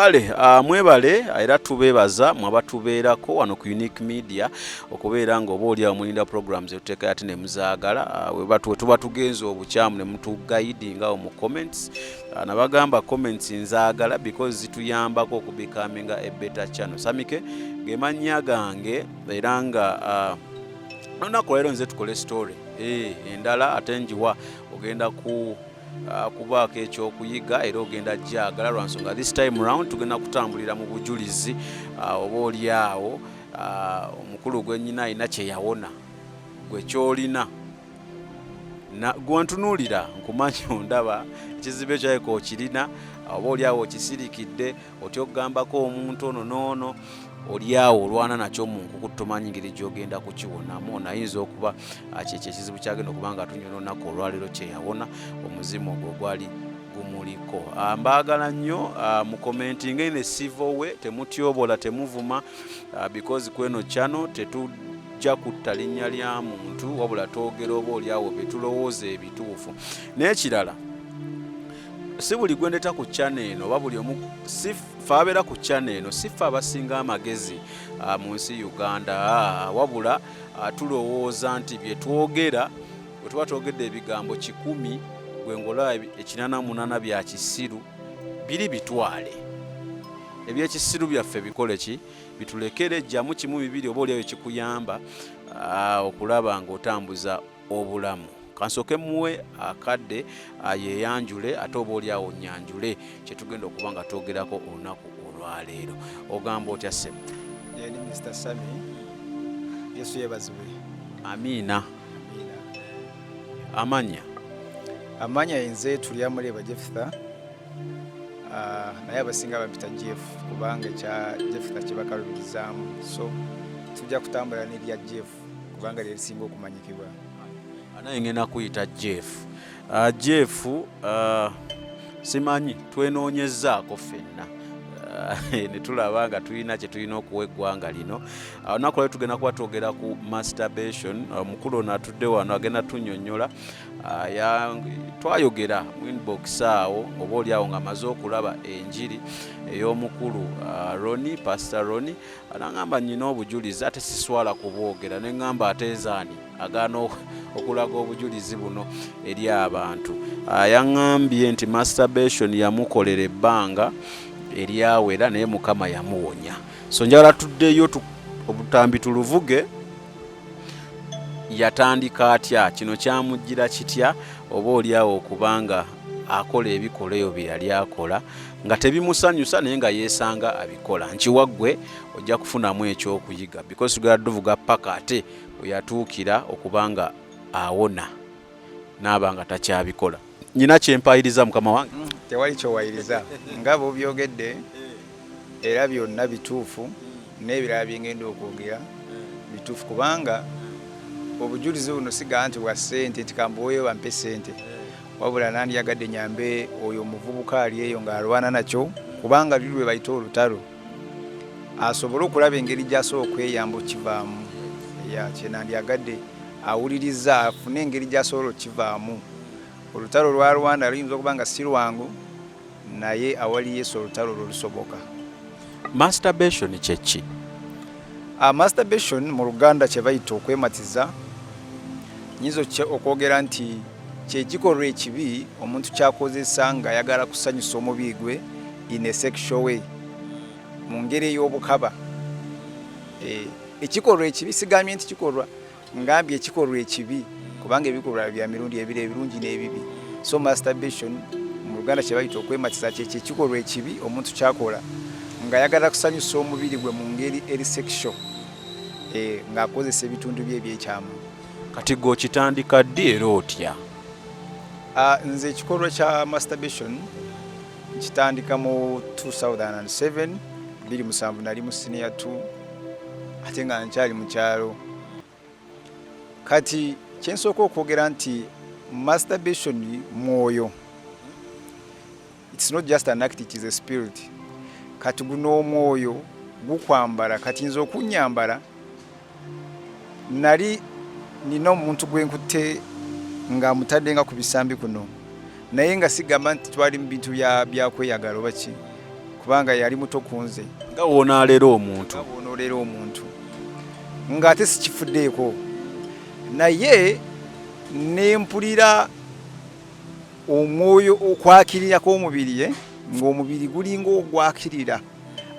kale mwebale era tubebaza mwabatubeerako wano ku Unique Media okubeera nga oba oli amulinda programs etuteeka ate ne muzaagala webatu tuba tugenza obukyamu ne mutuguidinga mu comments nabagamba comments nzaagala because zituyambako okubecominga a better channel. Samike gemanya gange era nga olunaku leero nze tukole story endala ate njiwa ogenda kubaako ekyokuyiga era ogenda jagala lwansonga this time round tugenda kutambulira mu bujulizi oba oli awo omukulu gwennyina alina kye yawona gwe kyolina gwentunuulira nkumanyi ondaba ekizibu ekyayiko okirina oba oli awo okisirikidde otya okugambako omuntu ono noono oli awo olwana nakyo mu nkuku tomanyi ngeri gy'ogenda kukiwonamu nayinza okuba kyekyo ekizibu kyagenda okuba nga tunyona olunaku olwaleero kyeyawona omuzimu ogwo gwali gumuliko. Mbaagala nnyo mu commenting in a civil way, temutyobola temuvuma because kweno channel tetujja kutta linnya lya muntu wabula twogera oba oli awo betulowooza ebituufu. N'ekirala si buli gwendeta ku channel eno oba buli omu sifa abeera ku channel eno sifa abasinga amagezi mu nsi Uganda wabula tulowooza nti bye twogera bwe tuba twogedde ebigambo 100 gwe ngola 88 bya kisiru biri bitwale ebyekisiru byaffe bikole ki bitulekere jjamu 1 2 oba oli awo ekikuyamba okulaba ng'otambuza obulamu. Kansoke muwe akadde yeyanjule ate oba oli awo nyanjule kyetugenda okuba nga twogerako olunaku olwaleero. Ogamba otya ssebo? Ni Mr. Sami. Yesu yeebazibwe. Amiina. Amanya nze tulya muleba Jefta naye abasinga bampita Jeff kubanga ekya Jefta kyebakalubizaamu, so tujja kutambula n'erya Jeff kubanga lyerisinga okumanyikibwa. Naye ngenda kuyita Jeff. Jeff simanyi twenoonyezaako ffenna ne tulaba nga tulina kye tulina okuwa eggwanga lino. Olunaku lwe tugenda kuba twogera ku Musterbation. Omukulu ono atudde wano agenda tunnyonnyola twayogera mu inbox awo oba oli awo ng'amaze okulaba enjiri ey'omukulu Roni, Pastor Roni anagamba nnyina obujulizi ate siswala kubwogera ne ngamba ate ezaani agaana okulaga obujulizi buno eri abantu. Yaŋŋambye nti Musterbation yamukolera ebbanga eryawera naye mukama yamuwonya. So njagala tuddeyo obutambi tuluvuge yatandika atya, kino kyamujjira kitya, oba oli awo okubanga akola ebikoleyo bye yali akola nga tebimusanyusa naye nga yeesanga abikola. Nkiwaggwe ojja kufunamu ekyokuyiga because tugenda tuvuga paka ate oyatuukira okubanga awona n'aba nga takyabikola. Nyina kyempayiriza mukama wange? Tewali kyowayiriza nga bw'obyogedde era byonna bituufu n'ebirala bye ngenda okwogera bituufu kubanga obujulizi buno siga nti bwa ssente nti kambuweeyo bampe ssente, wabula nandiyagadde nyambe oyo omuvubuka ali eyo ng'alwana nakyo kubanga luli lwe bayita olutalo asobole okulaba engeri gy'asobola okweyamba okivaamu. Kye nandiyagadde awuliriza afune engeri gy'asobola okivaamu. Olutalo lwa Rwanda luyinza okuba nga si lwangu naye awali Yesu olutalo lulusoboka. Musterbation kyeki? Musterbation mu Luganda kye bayita okwematiza. Nyinza okwogera nti kyekikolwa ekibi omuntu kyakozesa nga ayagala kusanyusa omubiri gwe in a sexual way mu ngeri ey'obukaba. Ekikolwa ekibi sigambye nti kikolwa, ngambye ekikolwa ekibi kubanga ebikolwa bya mirundi ebiri ebirungi n'ebibi. So Musterbation mu Luganda kye bayita okwematiza kyekyo ekikolwa ekibi omuntu kyakola nga ayagala kusanyusa omubiri gwe mu ngeri eri sexual ng'akozesa ebitundu bye ebyekyamu. Kati gwe okitandika ddi era otya? Nze ekikolwa kya Musterbation kitandika mu 2007 27 nali mu senior 2 ate nga nkyali mu kyalo. Kati kyensooka okwogera nti Musterbation mwoyo, it's not just an act, it is a spirit. Kati guno omwoyo gukwambala, kati nze okunyambala nali nina omuntu gwenkutte nga mutadde nga ku bisambi kuno naye nga sigamba nti twali mu bintu byakweyagala oba ki kubanga yali muto kunze nga woonaalera omuntu wonoolera omuntu ng'ate sikifuddeeko naye nempulira omwoyo okwakirira kw'omubiri ng'omubiri gulinga ogwakirira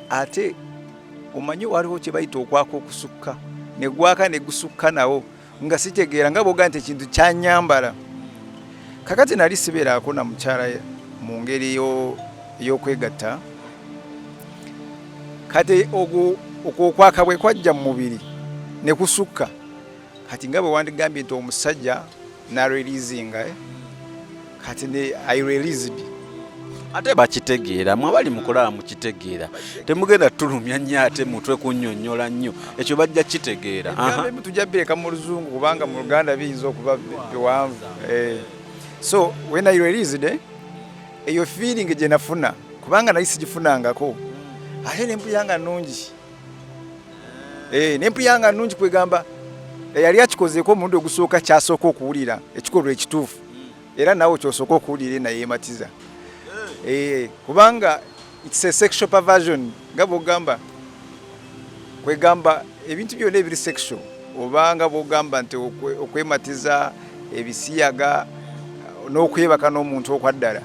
ate omanyi waliwo kye bayita okwaka okusukka ne gwaka ne gusukka nawo nga sitegeera nga boga nti ekintu kyanyambala kakati nali sibeeraako na mukyala mu ngeri ey'okwegatta kati okwo okwaka bwe kwajja mu mubiri ne kusukka kati nga bwe wandigambye nti omusajja nareleasinga kati ne I released ate bakitegeera mwabali mukolaba mukitegeera temugenda tulumya nnyo ate mutwe kunnyonnyola nnyo ekyo bajja kitegeera tujja bireka mu luzungu kubanga mu Luganda biyinza okuba biwanvu so when I released eyo feeling gye nafuna kubanga nali sigifunangako ate nempuyanga nnungi nempuyanga nnungi kwegamba yali akikozeeko omulundi ogusooka kyasooka okuwulira ekikolwa ekituufu era nawe kyosooka okuwulira nayeematiza kubanga it's a sexual perversion nga bwogamba kwegamba ebintu byonna ebiri sexual obanga bwogamba nti okwematiza ebisiyaga n'okwebaka n'omuntu okwaddala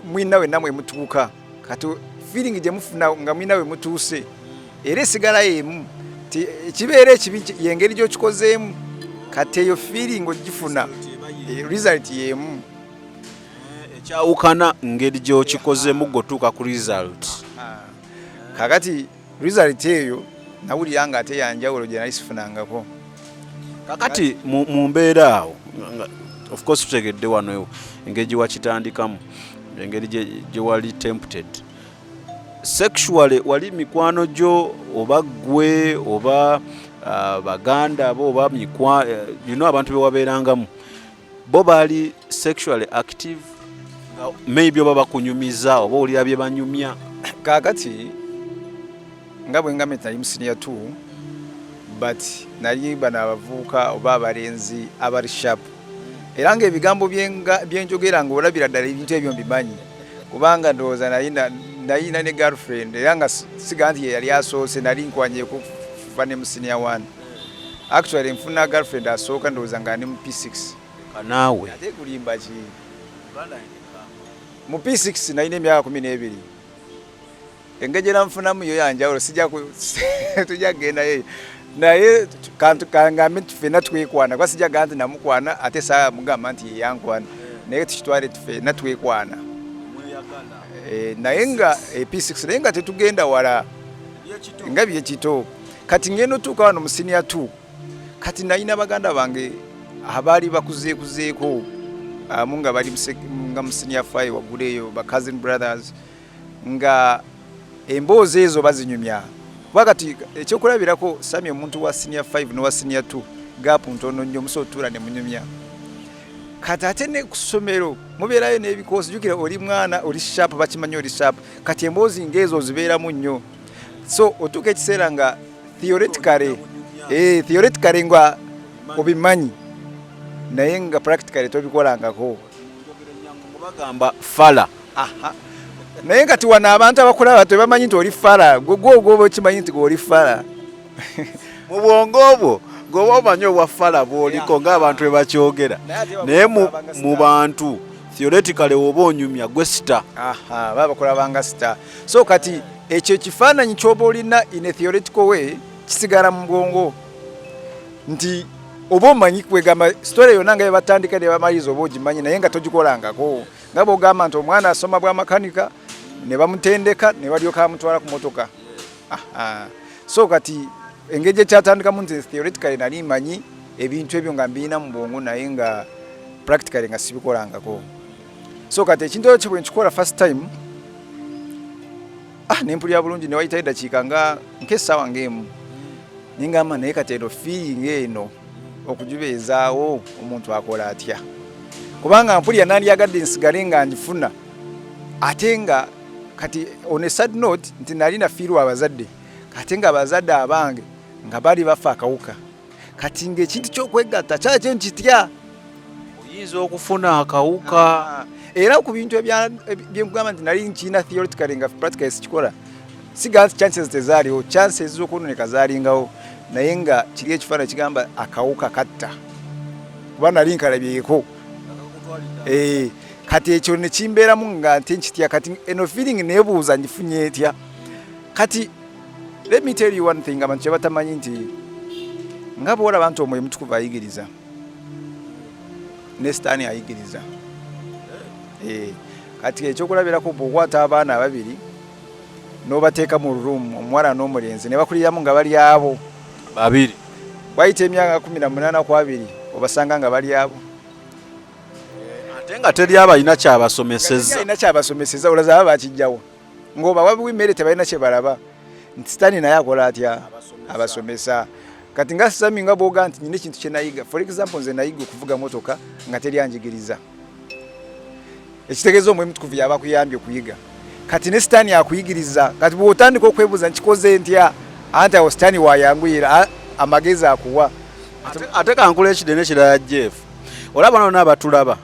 mwina wenna mwe mutuuka kati feeling gye mufuna nga mwina we mutuuse era esigala emu ti ekibeera ekibi yengeri gy'okikozeemu kati eyo feeling ogifuna result yemu ekyawukana ngeri gy'okikozeemu gwotuuka ku result kakati result eyo nawulira nga ate yanjawulo gye nali sifunangako kakati mu mbeera awo of course tutegedde wano engeri gye wakitandikamu engeri gye wali tempted sexually wali mikwano gyo oba gwe oba baganda bo oba abantu be wabeerangamu bo baali sexually active maybe oba bakunyumiza oba olira bye banyumya kakati nga bwe ngambe nali mu senior 2 but nali bano abavubuka oba abalenzi abali sharp era ng'ebigambo byenjogera nga olabira ddala ebintu ebyo mbimanyi kubanga ndowooza nalina ne girlfriend era nga siga nti yali asoose nali nkwanyeeko kuva ne mu senior 1 actually nfuna girlfriend asooka ndowooza nga ndi mu P6 naawe ate kulimba ki mu P6 nalina emyaka 12 engeri gye nanfunamu yo yanjawulo tujja kgendayo naye kangambe nti ffenna twekwana kuba sijjaga nti namukwana ate saa mugamba nti yeyankwana naye tukitwale ffenna twekwana naye nga P6 naye nga tetugenda wala nga byekito kati ngenda otuuka wano mu senior 2 kati nalina baganda bange abaali bakuzeekuzeeko amu nga bali nga mu senior 5 waggulu eyo ba cousin brothers nga emboozi ezo bazinyumya kuba kati ekyokulabirako sami omuntu wa senior 5 n'owa senior 2 gaapu ntono nnyo musotuula ne munyumya kati ate ne ku ssomero mubeerayo n'ebikoosi jjukira oli mwana oli sharp bakimanyi oli sharp kati emboozi ng'ezo zibeeramu nnyo so otuuka ekiseera nga theoretically nga obimanyi naye nga practically tobikolangako bagamba fala naye kati wano abantu abakulaba tebamanyi nti oli fala gwogwoba okimanyi nti gwoli fala mu bwongo obwo gwoba omanyi obwa fala bw'oliko ng'abantu bwe bakyogera naye mu bantu theoretically oba onyumya gwe sita baba bakulabanga sita so kati ekyo ekifaananyi ky'oba olina in a theoretical way kisigala mu bwongo nti oba omanyi kwegamba story yonna nga yebatandika ne bamaliriza oba ogimanyi naye nga togikolangako nga bw'ogamba nti omwana asoma bwa makanika ne bamutendeka ne balyoka bamutwala ku motoka so kati engeri gyekyatandikamu nti theoretically nali manyi ebintu ebyo nga mbirina mu bwongo naye nga practically nga sibikolangako so kati ekintu ekyo bwe nkikola first time nempulira bulungi ne wayitayo eddakiika nga nk'essaawa ng'emu ningamba naye kati eno feeling eno okugibeezaawo omuntu akola atya kubanga mpulira nandyagadde nsigale nga ngifuna ate nga kati on a sad note nti nalina fiirwa abazadde kati nga abazadde abange nga bali bafa akawuka kati ng'ekintu ky'okwegatta kyakyo nkitya oyinza okufuna akawuka era ku bintu ebyekugamba nti nali nkina theoretically nga practical sikikola siga chances tezaaliwo chances z'okwononeka zaalingawo naye nga kiri ekifaananyi kigamba akawuka katta kuba nali nkalabyeko kati ekyo ne kimbeeramu nga nte nkitya kati eno feeling neebuuza ngifunye etya kati let me tell you one thing abantu kyebatamanyi nti nga bw'olaba abantu Omwoyo Mutukuvu ayigiriza ne Sitaani ayigiriza kati ekyokulabirako bw'okwata abaana ababiri n'obateeka mu room omuwala n'omulenzi ne bakuliramu nga bali abo babiri bayita emyaka 18 ku 2 obasanga nga bali abo ate nga teri abalina kyabasomeseza olaza aba bakijjawo ng'obawabiwa emmere tebalina kye balaba nti Sitaani naye akola atya abasomesa kati nga sami nga bwoga nti nyina ekintu kye nayiga for example nze nayiga okuvuga motoka nga teri anjigiriza ekitegeeza Omwoyo Mutukuvu yaba kuyambye okuyiga kati ne Sitaani akuyigiriza kati bw'otandika okwebuuza nkikoze ntya anti awo Sitaani wayanguyira amagezi akuwa ate kankula ekidde n'ekirala Jeff olaba nona abatulaba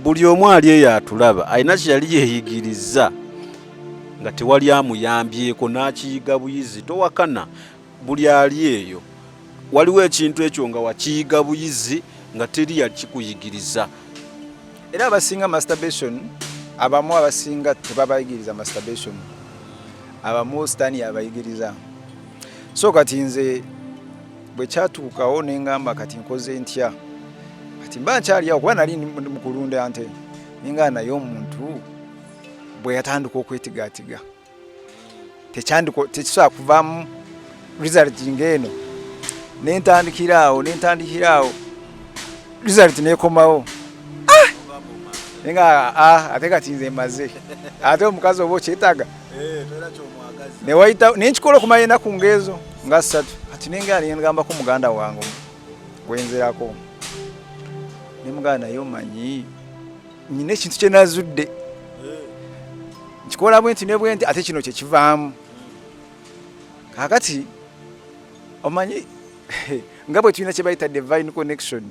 buli omu ali eyo atulaba alina kye yali yeeyigiriza nga tewali amuyambyeko n'akiyiga buyizi towakana buli ali eyo waliwo ekintu ekyo nga wakiyiga buyizi nga teri yakikuyigiriza era abasinga masturbation abamu abasinga tebabayigiriza masturbation abamu Sitaani yabayigiriza so kati nze bwe kyatuukawo ne ngamba kati nkoze ntya kati mba nkyali awo kuba nali mu kulunda ante ninga naye omuntu bwe yatandika okwetigaatiga tekisobola kuvaamu result ng'eno nentandikira awo result nekomawo nenga ate kati nze maze ate omukazi oba okyetaaga nenkikola okumanya ennaku ngeezo nga 3 kati nenga nengambako muganda wange gwenzerako nemuganda naye omanyi nyina ekintu kye nazudde nkikola bwenti ne bwenti ate kino kyekivaamu kakati omanyi nga bwe tulina kye bayita divine connection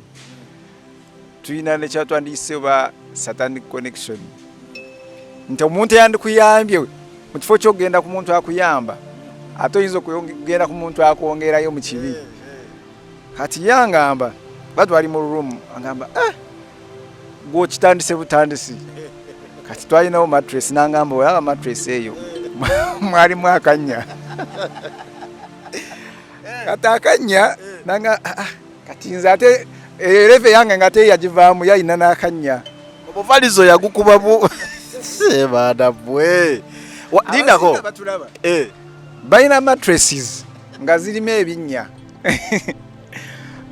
tulina nekyatwandiyise oba satanic connection nti omuntu eyandikuyambye mu kifo ky'okugenda ku muntu akuyamba ate oyinza okugenda ku muntu akwongerayo mu kibi kati yangamba batwali mu room angamba gw'okitandise butandisi kati twalinawo mattress nangamba olaba mattress eyo mwalimu akanya kati akanya nanga kati nze ate ereve yange nga teyagivaamu yayina n'akanya obuvalizo yagukubamu sebaana bwe lindako balina mattresses nga zirimu ebinnya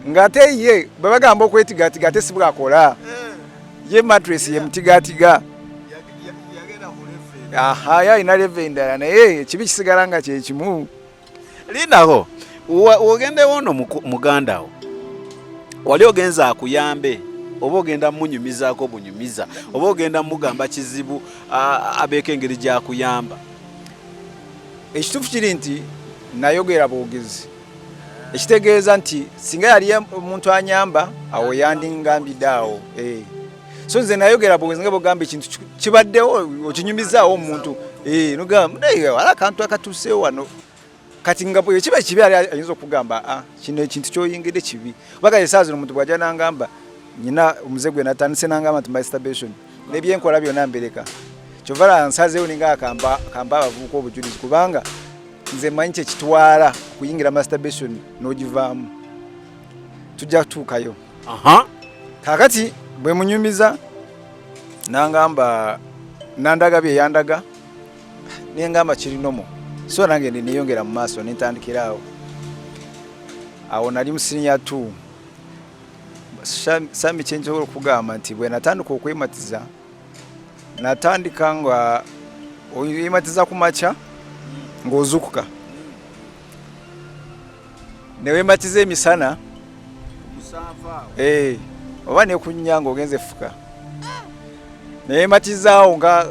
ng'ate ye bwe bagamba okwetigatiga ate si bwakola ye mattress ye mutigatiga yayina leve endala naye ekibi kisigala nga kyekimu lindako ogendewo ono muganda wo wali ogenza akuyambe oba ogenda munyumizaako bunyumiza oba ogenda mugamba kizibu abeeko engeri gyakuyamba ekituufu kiri nti nayogera bwogezi ekitegeeza nti singa yali omuntu anyamba awo yandingambidde awo so nze nayogera bwogezi nga bwogamba ekintu kibaddewo okinyumizaawo omuntu nogamba wala akantu akatuuseewo wano kati nga bwe kiba kibi ali ayinza okugamba kino ekintu kyoyingidde kibi obaga esaazi omuntu bw'ajja nangamba nyina omuze gwe natandise nangamba nti masturbation nebyenkola byonna mbireka kyovala nsazeewo ninga akamba abavubuka obujulizi kubanga nze manyi kyekitwala kuyingira masturbation n'ogivaamu tujja kutuukayo kakati bwe munyumiza nangamba nandaga bye yandaga nengamba kiri nomo so nange niyongera mu maaso nentandikiraawo awo nali mu senior 2 sami kyensobola okugamba nti bwe natandika okwematiza natandika nga oyematiza ku makya ng'ozukuka newematiza emisana oba nekunnya ng'ogenze fuka newematizawo nga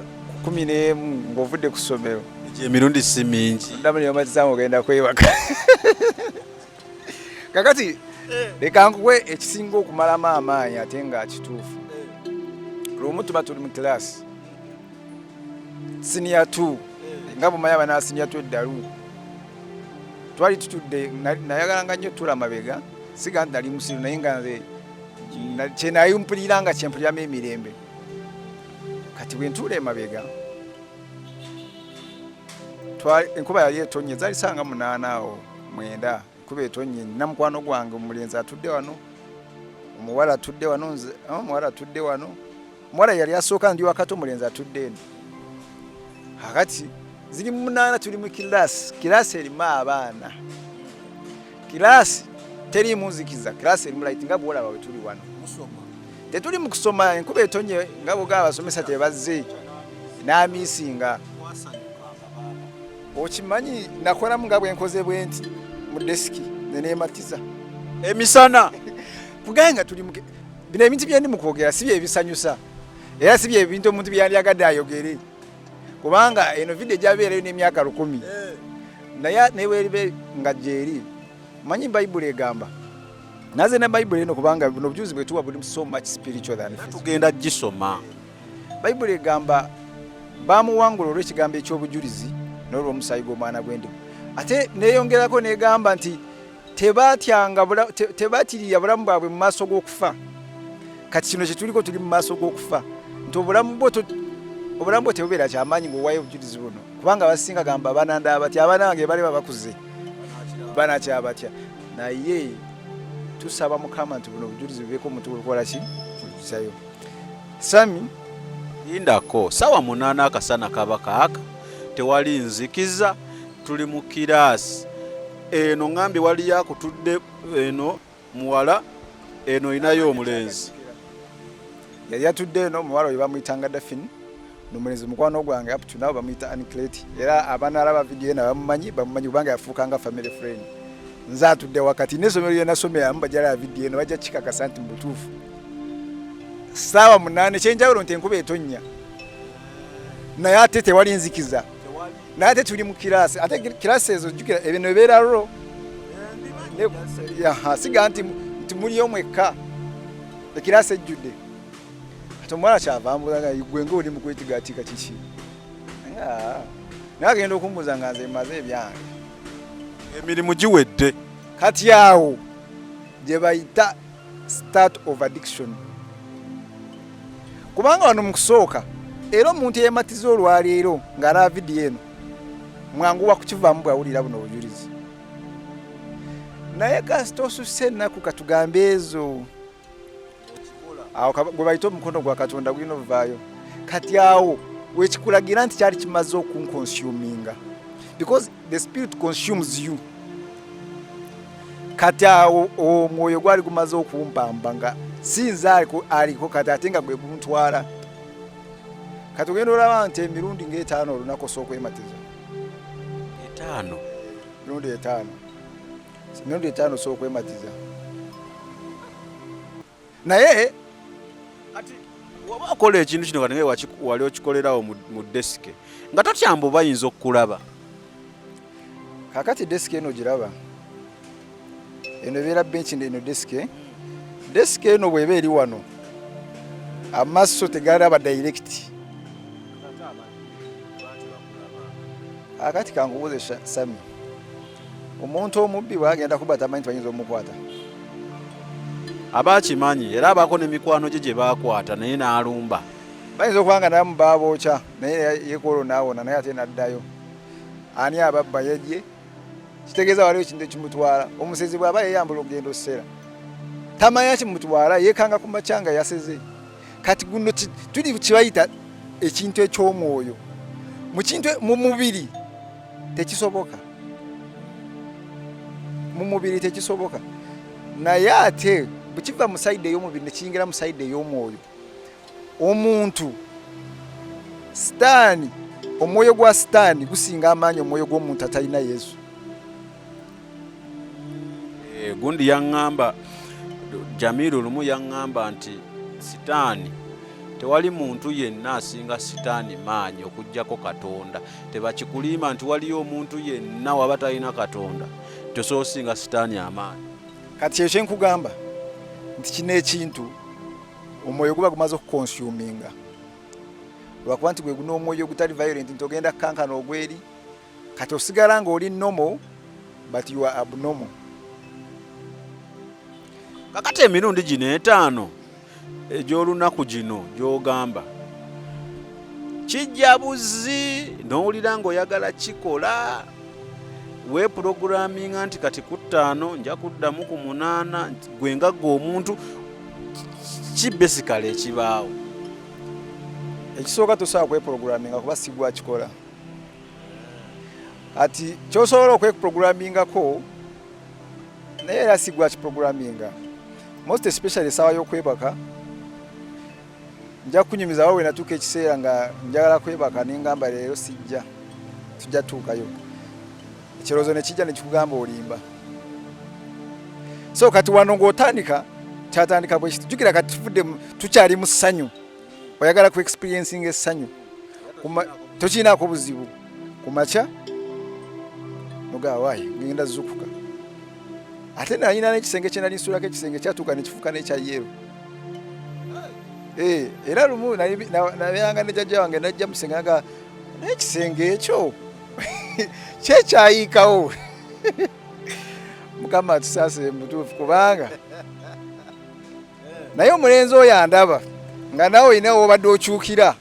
11 ng'ovudde ku ssomero emirundi si mingi ndaba newematiza ng'ogenda kwebaka kakati leka nkuwe ekisinga okumalamu amaanyi ate nga kituufu lumu tuba tuli mu class senior 2 nga bumanya bana senior 2 eddalu twali tutudde nayagalanga nnyo tula mabega siga nali musiru naye nga nze kyenayumpuliranga kyempuliramu emirembe kati bwe ntuula emabega enkuba yali etonye zali sanga 8 awo 9 enkuba etonye namukwano gwange omulenzi atudde wano omuwala atudde wano nze omuwala atudde wano omuwala yali asooka ndi wakati omulenzi atudde eno akati ziri 8 tuli mu kirasi erimu abaana kirasi terimu nzikiza kirasi erimu light nga bwolaba bwe tuli wano tetuli mu kusoma enkuba etonye nga bwoga abasomesa tebazze n'amiisinga okimanyi nakolamu nga bwenkoze bwenti mu desiki neneematiza emisana kuganga tuli bino ebintu byendi mu kwogera si byebisanyusa era si byebintu omuntu byandyagadde ayogere kubanga eno video gyabeereyo n'emyaka 10 naye neweeribe nga gyeri manyi bayibuli egamba naze ne bayibuli eno kubanga buno obujulizi bwe tuwa buli so much spiritual than physical tugenda gisoma bayibuli egamba bamuwangula olw'ekigambo ekyobujulizi n'olw'omusaayi gw'omwana gw'endiga ate neeyongerako negamba nti tebaatiriya bulamu bwabwe mu maaso g'okufa kati kino kyetuliko tuli mu maaso g'okufa nti obulamu bwo tebubeera kyamaanyi ng'owaayo obujulizi buno kubanga abasinga gamba bananda batya abaana bange baleba bakuze banakyabatya naye tusaba mukama nti buno obujulizi bubeeko omuntu bukola ki kugisayo sami indako sawa 8 akasana kaba kaaka tewali nzikiza tuli mu kirasi eno ngambi wali yakutudde eno muwala eno inayo omulenzi yali atudde eno muwala oyo bamuyitanga Dafini n'omulenzi mukwano gwange up to now bamuyita Aniclate era abaana alaba video eno bamumanyi kubanga yafuukanga family friend nze atudde wakati n'essomero lye nasomeramu bajala video eno bajja kikakasa nti mu butuufu saawa 8 kyenjawulo nti enkuba etonnya naye ate tewali nzikiza naye ate tuli mu kirasi ate kirasi ezo jjukira ebino ebeera ro siga nti muli omwekka ekirasi ejjudde ate omwana kyavambulaga gwe ng'oli mu kwetigatika kiki naye agenda okumbuuza nga nze maze ebyange emirimu giwedde kati awo gye bayita start of addiction kubanga wano mu kusooka era omuntu yeematiza olwaleero ng'alaba vidiyo eno mwangu wakukivaamu bwawulira buno obujulizi naye kasita osusse ennaku katugambe ezo awo gwe bayita omukono gwa katonda gulina ovaayo kati awo wekikulagira nti kyali kimaze okunconsuminga because the spirit consumes you kati awo omwoyo gwali gumaze okumpamba nga sinze aliko kati ate nga gwe guntwala kati ogenda olaba nti emirundi nga5 olunaku osooka okwematiza 5 mirundi 5 osooka okwematiza naye kati waba akola ekintu kino kati nga wali okikolerawo mu desike nga totyambo bayinza okukulaba kakati desike eno giraba eno ebeera benchi eno desike eno bweba eri wano amaaso tegalaba direct akati kangubuuze Sami omuntu omubbi bwagenda kuba tamanyi nti bayinza omukwata abakimanyi era abaako n'emikwano gye bakwata naye n'alumba bayinza okubanga namu babookya naye yekoolo naawona naye ate naddayo ani ababba yejye kitegeeza waliwo ekintu ekimutwala omusezi bw'aba yeyambula okugenda ossera tamanya kimutwala yeekanga ku macyanga yaseze kati guno tuli kibayita ekintu eky'omwoyo mu mubiri tekisoboka naye ate bwekiva mu sayidi ey'omubiri nekiyingira mu sayidi ey'omwoyo omuntu sitaani omwoyo gwa sitaani gusinga amaanyi omwoyo gw'omuntu atalina Yesu gundi yaŋŋamba Jamiru lumu yaŋŋamba nti sitaani tewali muntu yenna asinga sitaani maanyi okuggyako Katonda tebakikuliima nti waliyo omuntu yenna waba talina Katonda tosoosinga sitaani amaanyi kati ekyo nkugamba nti kino ekintu omwoyo guba gumaze okukonsuminga lwakuba nti gwe guna omwoyo gutali violent nti ogenda kukankana ogweri kati osigala ng'oli normal but you are abnormal. Kakati emirundi gino 5 egy'olunaku gino gy'ogamba kijja buzi n'owulira ng'oyagala kikola weepulogulaminga nti kati ku 5 nja kuddamu ku 8 gwe nga gwe omuntu ki basically ekibaawo? Ekisooka tosobola kwepulogulaminga kuba si gwe akikola. Ati kyosobola okwepulogulaminga naye era si gwe akipulogulaminga. Most especially essaawa y'okwebaka nja kunyumiza wawe natuuka ekiseera nga njagala kwebaka nengamba leero sijja tujja tuukayo ekirowoozo ne kijja ne kikugamba olimba. So kati wano ng'otandika kyatandika bwe kitu jjukira kati tuvudde tukyali mu ssanyu oyagala ku experiencing essanyu tokiinaako buzibu ku makya nogaa waayi ngenda zukuka ate nalina n'ekisenge kye nali nsuulako ekisenge kyatuuka ne kifuuka n'ekya yeero. Era lumu nabyanga ne jjajja wange najja mu kisenge naga n'ekisenge ekyo kyekyayiikawo mukama atusaasire mutuufu kubanga naye omulenzi oyo andaba nga nawe olina wobadde okyukira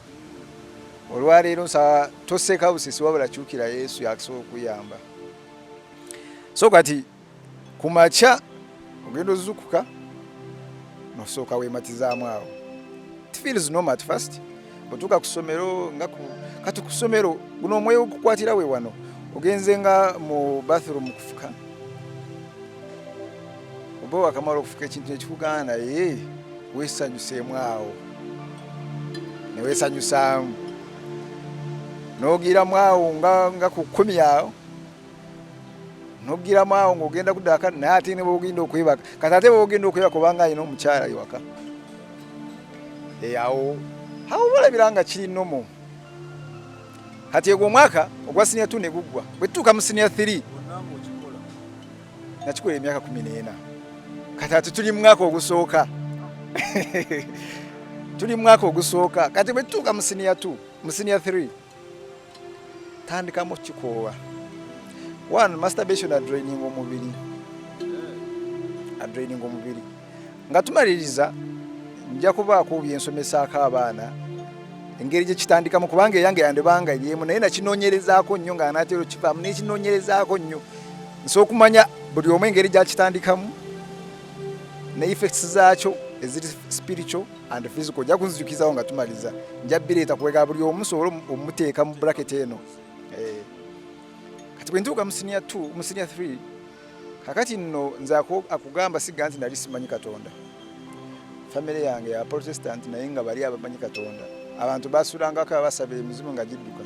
olwaleero nsaba toseka busisi wabula kyukira Yesu yakusobola okuyamba. So kati ku makya ogenda ozukuka nosooka weematizaamu awo. It feels normal at first. Otuuka ku ssomero kati ku ssomero guno omwoyo ogukukwatira we wano ogenze nga mu bathroom kufuka oba wakamala okufuka ekintu ekikugana naye weesanyuseemu awo ne weesanyusaamu n'ogiramu awo nga ku 10 awo n'ogiramu awo ng'ogenda kuddaaka naye ate ne bwogenda okwebaka kati ate bwogenda okwebaka obanga alina omukyala ewaka awo balabira nga kiri nomo. Kati egwo omwaka ogwa senior 2 ne guggwa bwe tutuuka mu senior 3 nakikola emyaka 14 kati ate tuli mu mwaka ogusooka kati bwe tutuuka mu senior 2 mu senior 3 tandikamu kikoowa. One, masturbation adraining omubiri nga tumaliriza nja kubaako byensomesaako abaana engeri gye kitandikamu kubanga eyange yandibanga eryemu naye nakinoonyerezaako nnyo nga anaatera okivaamu nekinoonyerezaako nnyo nsobola okumanya buli omu engeri gyakitandikamu ne effects zaakyo eziri spiritual and physical. Nja kunzijukizawo nga tumaliza nja bireeta kuwega buli omu sobola omuteeka mu bracket eno. Kati bwe ntuuka mu senior 2 mu senior 3 kakati nno nze akugamba sigga nti nali simanyi Katonda. Family yange ya Protestant naye nga bali abamanyi Katonda. Abantu basulangako abasabira emizimu nga gidduka.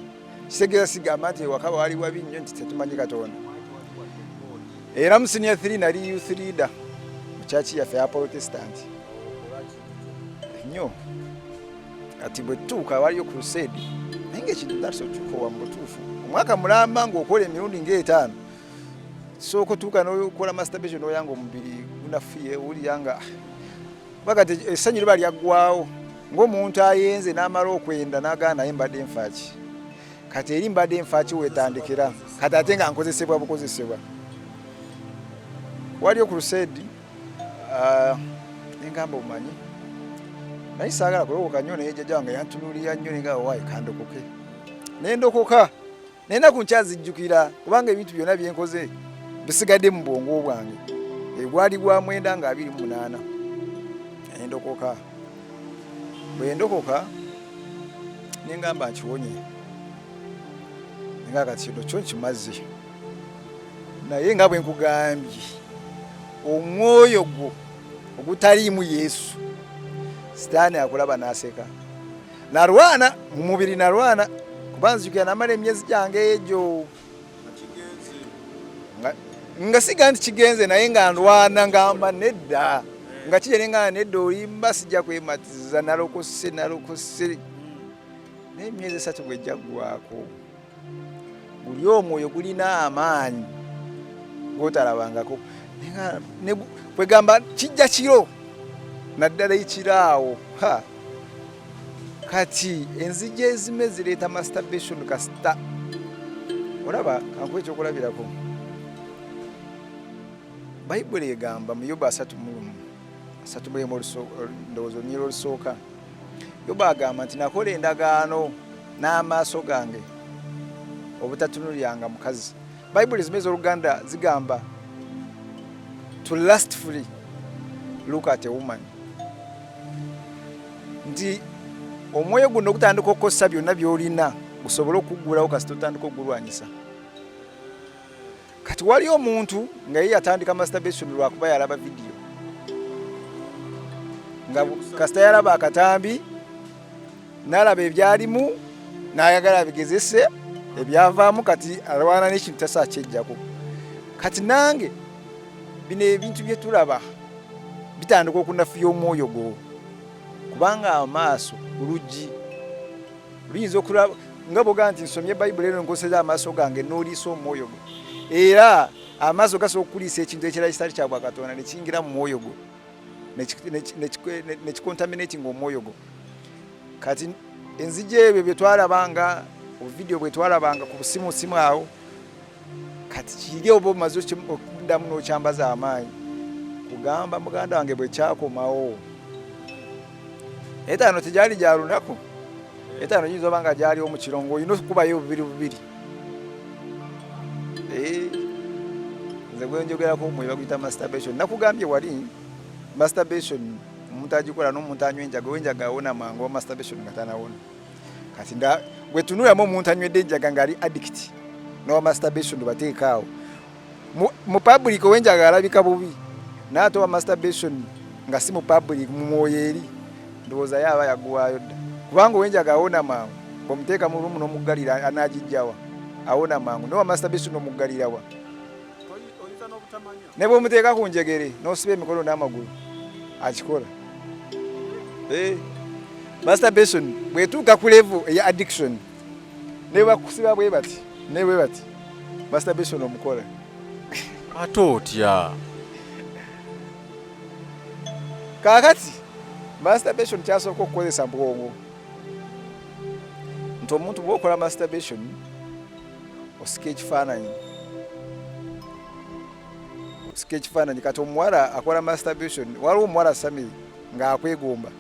Kisegeeza sigamba nti ewaka wali wabi nnyo nti tetumanyi Katonda. Era mu senior 3 nali youth leader mu church yaffe ya Protestant. Nnyo. Kati bwe tutuuka waliyo crusade naye ng'ekintu taso kikowa mu butuufu. Omwaka mulamba ng'okola emirundi nga 5 sooka otuuka n'okola masturbation oyanga omubiri gunafuye owulira nga bakati essanyu liba lyaggwawo ng'omuntu ayenze n'amala okwenda n'agaana naye mbadde nfaaki. Kati eri mbadde nfaaki weetandikira kati ate nga nkozesebwa bukozesebwa. Waliyo crusade nengamba omanyi naye saagala kulowoka nnyo naye jjajja wange yantunuulira nnyo nengamba waayi kandokoke nendokoka n'ennaku nkyazijjukira kubanga ebintu byonna byenkoze bisigadde mu bwongo bwange. Gwali gwa 928 endokoka. Bwe ndokoka nengamba nkiwonye nga kati kino kyo nkimaze naye nga bwe nkugambye omwoyo gwo ogutaliimu Yesu sitaani akulaba n'aseka narwana mu mubiri narwana kuba nzijukira namala emyezi gyange egyo nga siga nti kigenze naye nga ndwana ngamba nedda nga kijere nga nedda olimba sijja kwematiza nalokose n'emyezi 3 bwejja ggwaako buli omwoyo gulina amaanyi gotalabangako kwegamba kijja kiro naddala ekiraawo kati enzigi ezimu ezireeta masturbation kasita olaba kankuwa ekyokulabirako bayibuli egamba mu Yobu 3:1 ndowooza olunyira olusooka Yobu agamba nti nakola endagaano n'amaaso gange obutatunulyanga mukazi. Bayibuli ezimu ez'Oluganda zigamba to lustfully look at a woman. Nti omwoyo guno ogutandika okukosa byonna by'olina gusobole okuggulawo kasita otandika okugulwanyisa. Kati wali omuntu nga ye yatandika masturbation lwakuba yalaba vidiyo nga kasita yalaba akatambi n'alaba ebyalimu n'ayagala abigezese ebyavaamu kati alwana n'ekintu tasaakyejjako. Kati nange bino ebintu bye tulaba bitandika okunafuya omwoyo gwo kubanga amaaso oluggi luyinza okulaba nga bwoga nti nsomye Bayibuli eno nkoseza amaaso gange n'oliisa omwoyo gwo era amaaso gasobola okuliisa ekintu ekirala kitali kya bwakatonda ne kiyingira mu mwoyo gwo ne kikontaminatinga omwoyo gwo. Kati enzigi ebyo bye twalabanga obuvidiyo bwe twalabanga ku busimusimu awo kati kiri oba omaze okuddamu n'okyambaza amaanyi kugamba muganda wange bwe kyakomawo etaano tegyali gya lunaku etaano yinza oba nga gyali omukirongo olina okukubayo bubiri nze gwe njogerako omwoyo baguyita masturbation. Nakugambye wali masturbation omuntu agikola n'omuntu anywa enjaga enjaga awona mangu wa masturbation nga tanawona. Kati bwe tunulamu omuntu anywedde enjaga ng'ali addict n'owa masturbation bateekaawo mu public ow'enjaga alabika bubi n'ate owa masturbation nga si mu public mu mwoyo eri ndowooza yaaba yaguwaayo dda kubanga ow'enjaga awona mangu bw'omuteeka mu lumu n'omuggalira anaagijjawa awona mangu n'owa masturbation omuggalirawa ne bw'omuteeka ku njegere n'osiba emikono n'amagulu akikola. Masturbation bwetuuka ku level eya addiction ne bakusiba bwe bati masturbation omukola ate otya kaakati masturbation kyasooka okukozesa bwongo nti omuntu bw'okola masturbation osika ekifaananyi kati omuwala akola masturbation waliwo omuwala Samiri ng'akwegomba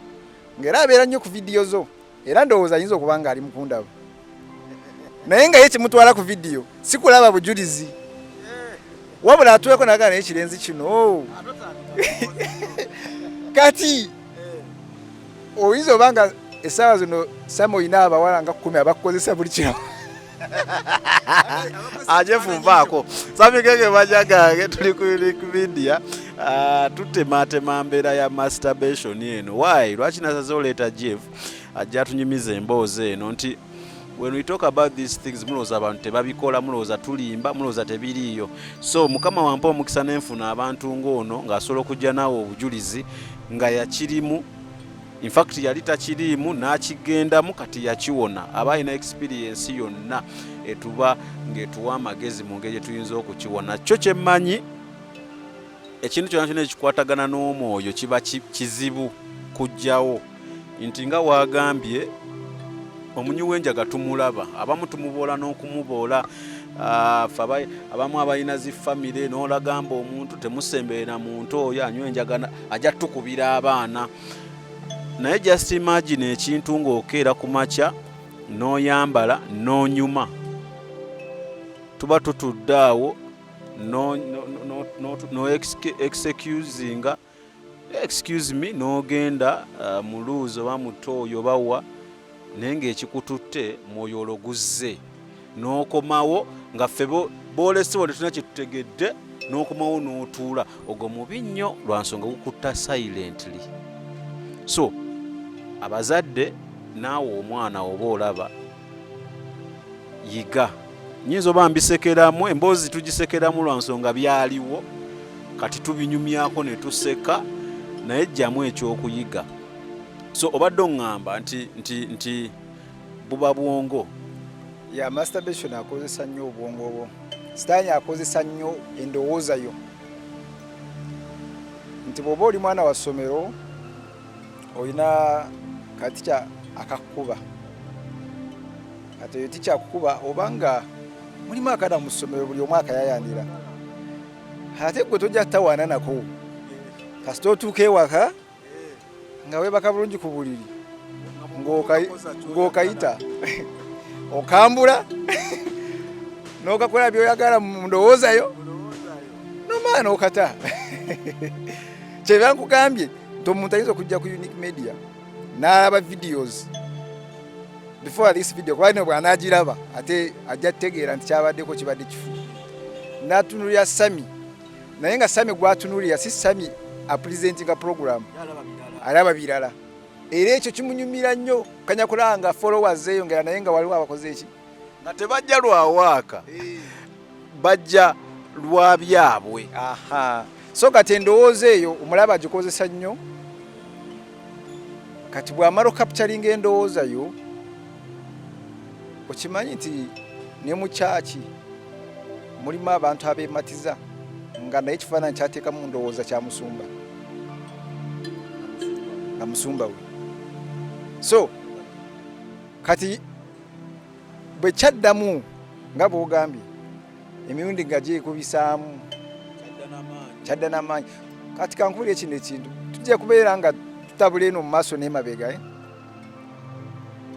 ng'era abeera nnyo ku vidiyo zo era ndowooza ayinza okuba nga ali mukundaba naye nga ye kimutwala ku vidiyo si kulaba bujulizi wabula atuweko nagana naye ekirenzi kino kati oyinza oba nga essaawa zino Sam oyina abawala nga 10 abakukozesa buli kino ajefunvaako samikeke baja gange tuli ku Wikipedia tutematema mbeera ya masturbation eno. Why lwaki nasaze oleeta Jeff ajja tunyumiza emboozi eno nti when we talk about these things mulowooza abantu tebabikola mulowooza tulimba mulowooza tebiriiyo. So mukama wampa omukisa n'enfuna abantu ng'ono ng'asobola okujja naawe obujulizi nga yakirimu. In fact yali takiriimu n'akigendamu kati yakiwona aba alina experience yonna etuba ng'etuwa amagezi mu ngeri gye tuyinza okukiwona. Kyo kyemmanyi ekintu kyonna kyonna ekikwatagana n'omwoyo kiba kizibu kujjawo nti nga waagambye omunyi w'enjaga tumulaba abamu tumuboola n'okumuboola abamu abalina zifamire n'olagamba omuntu temusemberera muntu oyo anywa enjaga ajja tukubira abaana. Naye just imagine ekintu ng'okeera ku makya n'oyambala n'onyuma tuba tutudde awo no excusinga excuse me n'ogenda mu luuzi oba mu ttooyo bawa naye ng'ekikututte mwoyo ologuzze n'okomawo nga ffe boolesebwa tetulina kyetutegedde n'okomawo n'otuula ogwo mubi nnyo lwa nsonga gukutta silently. So abazadde naawe omwana oba olaba yiga nyinza oba mbisekeramu emboozi tugisekeramu lwa nsonga byaliwo kati tubinyumyako ne tuseka naye jjamu ekyokuyiga. So obadde oŋŋamba nti buba bwongo ya masturbation akozesa nnyo obwongo obwo sitaani akozesa nnyo endowooza yo nti bw'oba oli mwana wa ssomero oyina katicha akakuba kati ticha akukuba obanga mulimu akada mu ssomero buli omwaka yayandira ate gwe tojja tawaana nako kasita otuuka ewaka nga weebaka bulungi ku buliri ng'okayita okambula n'okakola by'oyagala mu ndowoozayo nomaa n'okata kyebyankugambye nti omuntu ayinza okujja ku Unique Media n'alaba videos before this video kuba ne bw'anaagiraba ate ajja tegeera nti kyabaddeko kibadde kifu n'atunulira Sami naye nga Sami gw'atunulira si Sami apresentinga program alaba birala era ekyo kimunyumira nnyo kanya kulanga followers zeeyongera naye nga waliwo abakoze eki nga tebajja lwawaaka bajja lwa byabwe. Aha, so kati endowooza eyo omulaba agikozesa nnyo kati bw'amala capturing endowooza yo okimanyi nti ne mu kyaki mulimu abantu abeematiza nga naye ekifaananyi kyateeka mu ndowooza kya musumba na musumba we. So kati bwe kyaddamu nga bw'ogambye emirundi nga gyekubisaamu kyadda n'amaanyi kati kankubulira ekino ekintu tujja kubeera nga tutabula eno mu maaso n'emabega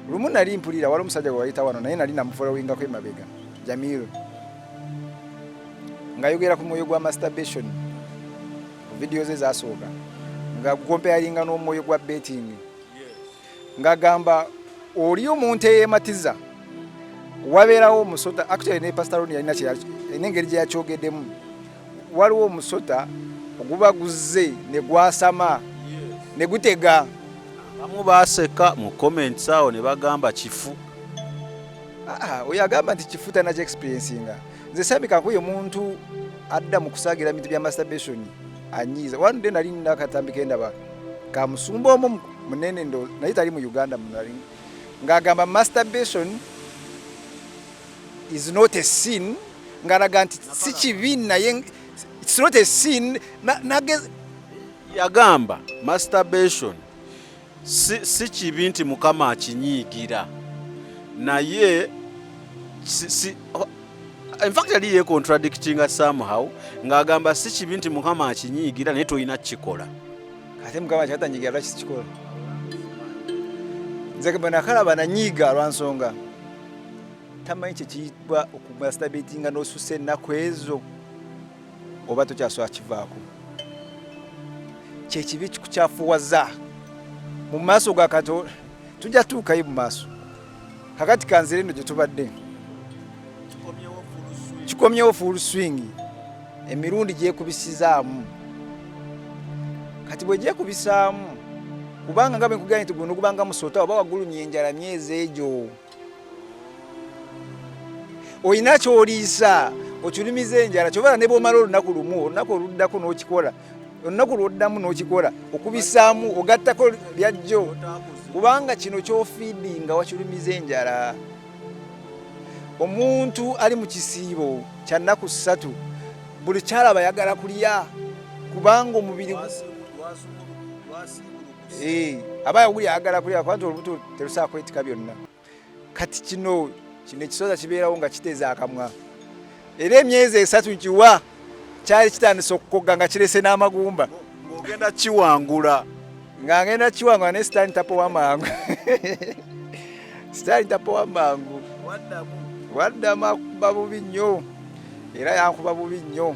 lumu nali mpulira wali omusajja gwe wayita wano naye nali namufolowingako emabega Jamiru ng'ayogera ku mwoyo gwa Musterbation ku vidiyo ze zasooka nga gompeyalinga n'omwoyo gwa betting ng'agamba oli omuntu eyeematiza wabeerawo omusota actually ne Pastor Ron yalina engeri gye yakyogeddemu waliwo omusota oguba guzze ne gwasama ne gutega abamu baaseka mu comments awo ne bagamba kifu. Oyo agamba nti kifu tanakyo experiencinga nze Sami Kankuye omuntu adda mu kusaagira ebintu bya Musterbation anyiiza one day nali nina akatambi kendaba ka musumba omu munene ndo naye tali mu Uganda munali ng'agamba Musterbation is not a sin ng'alaga nti si kibi naye it's not a sin yagamba Musterbation si kibi nti mukama akinyiigira naye in fact yali ye contradicting somehow ng'agamba si kibi nti mukama akinyiigira naye tolina kukikola ate mukama kyatanyiigira lwaki kikikola nze bwenakalaba nanyiiga lwansonga tamanyi kyekiyitibwa okumasturbatinga n'osusa ennaku ezo oba tokyasobola kivaako kyekibi kikukyafuwaza mu maaso ga Katonda tujja tuukayo mu maaso kakati kanzire eno gye tubadde kikomyewo full swing emirundi gyekubisizaamu kati bwe gyekubisaamu kubanga nga bwenkugambye nti guno gubanga musota oba wagulumya enjala myezi egyo oyina ky'oliisa okulumiza enjala kyobala ne bw'omala olunaku lumu olunaku oluddako n'okikola olunaku lwoddamu n'okikola okubisaamu ogattako lyajjo kubanga kino ky'ofiidinga wakulumiza enjala. Omuntu ali mu kisiibo kya nnaku 3 buli kyalaba ayagala kulya kubanga omubiri aba yawuli ayagala kulya kubanga olubuto terusobola kwetika byonna. Kati kino ekisoza kibeerawo nga kiteeza akamwa era emyezi 3 nkiwa kyali kitandise okukoga nga kirese n'amagumba ng'ogenda kiwangula nga ngenda kiwangula naye sitaani tapowa mangu sitaani tapowa mangu waddamu akuba bubi nnyo era yankuba bubi nnyo.